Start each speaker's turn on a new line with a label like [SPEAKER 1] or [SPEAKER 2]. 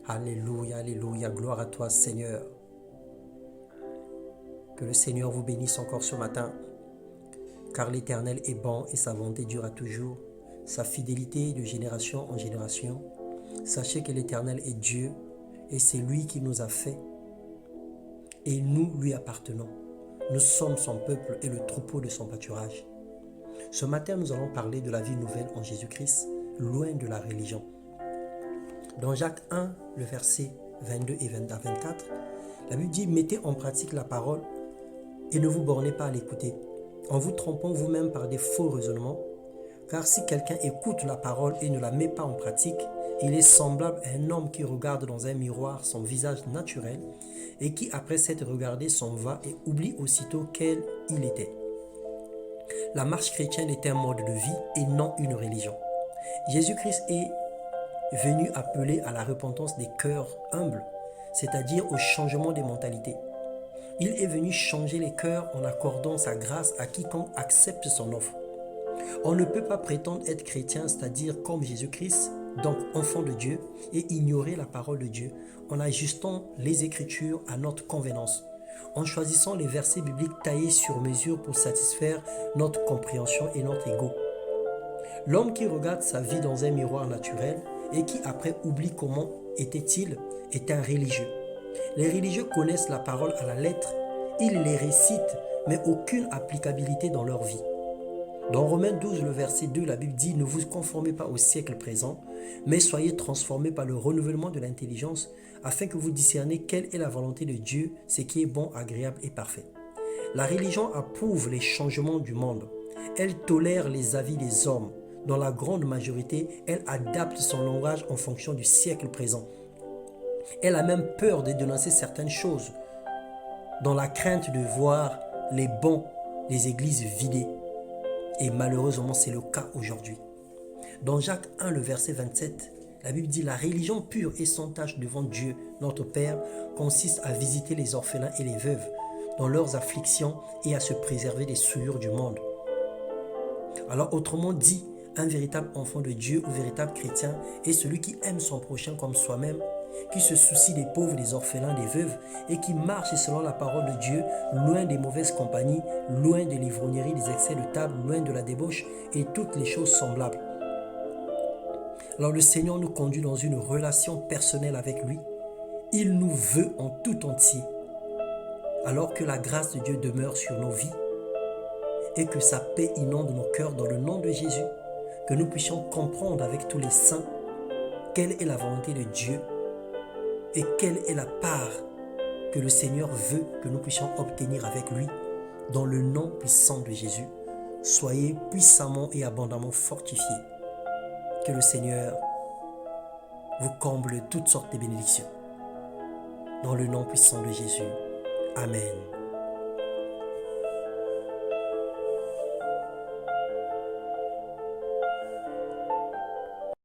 [SPEAKER 1] Alléluia, alléluia, gloire à toi Seigneur. Que le Seigneur vous bénisse encore ce matin, car l'Éternel est bon et sa bonté durera toujours, sa fidélité de génération en génération. Sachez que l'Éternel est Dieu et c'est lui qui nous a fait et nous lui appartenons. Nous sommes son peuple et le troupeau de son pâturage. Ce matin, nous allons parler de la vie nouvelle en Jésus-Christ, loin de la religion. Dans Jacques 1, le verset 22 et 24, la Bible dit « Mettez en pratique la parole et ne vous bornez pas à l'écouter, en vous trompant vous-même par des faux raisonnements. Car si quelqu'un écoute la parole et ne la met pas en pratique, il est semblable à un homme qui regarde dans un miroir son visage naturel et qui, après s'être regardé, s'en va et oublie aussitôt quel il était. » La marche chrétienne est un mode de vie et non une religion. Jésus-Christ est venu appeler à la repentance des cœurs humbles, c'est-à-dire au changement des mentalités. Il est venu changer les cœurs en accordant sa grâce à quiconque accepte son offre. On ne peut pas prétendre être chrétien, c'est-à-dire comme Jésus-Christ, donc enfant de Dieu, et ignorer la parole de Dieu en ajustant les Écritures à notre convenance, en choisissant les versets bibliques taillés sur mesure pour satisfaire notre compréhension et notre ego. L'homme qui regarde sa vie dans un miroir naturel et qui après oublie comment était-il est un religieux. Les religieux connaissent la parole à la lettre, ils les récitent, mais aucune applicabilité dans leur vie. Dans Romains 12, le verset 2, la Bible dit « Ne vous conformez pas au siècle présent, mais soyez transformés par le renouvellement de l'intelligence, afin que vous discerniez quelle est la volonté de Dieu, ce qui est bon, agréable et parfait. » La religion approuve les changements du monde. Elle tolère les avis des hommes. Dans la grande majorité, elle adapte son langage en fonction du siècle présent. Elle a même peur de dénoncer certaines choses, dans la crainte de voir les bons des églises vidées. Et malheureusement, c'est le cas aujourd'hui. Dans Jacques 1, le verset 27, la Bible dit « La religion pure et sans tache devant Dieu, notre Père, consiste à visiter les orphelins et les veuves dans leurs afflictions et à se préserver des souillures du monde. » Alors autrement dit, un véritable enfant de Dieu ou véritable chrétien est celui qui aime son prochain comme soi-même, qui se soucie des pauvres, des orphelins, des veuves et qui marche selon la parole de Dieu, loin des mauvaises compagnies, loin des livrogneries, des excès de table, loin de la débauche et toutes les choses semblables. Alors le Seigneur nous conduit dans une relation personnelle avec lui. Il nous veut en tout entier. Alors que la grâce de Dieu demeure sur nos vies et que sa paix inonde nos cœurs dans le nom de Jésus, que nous puissions comprendre avec tous les saints quelle est la volonté de Dieu et quelle est la part que le Seigneur veut que nous puissions obtenir avec lui. Dans le nom puissant de Jésus, soyez puissamment et abondamment fortifiés. Que le Seigneur vous comble toutes sortes de bénédictions. Dans le nom puissant de Jésus. Amen.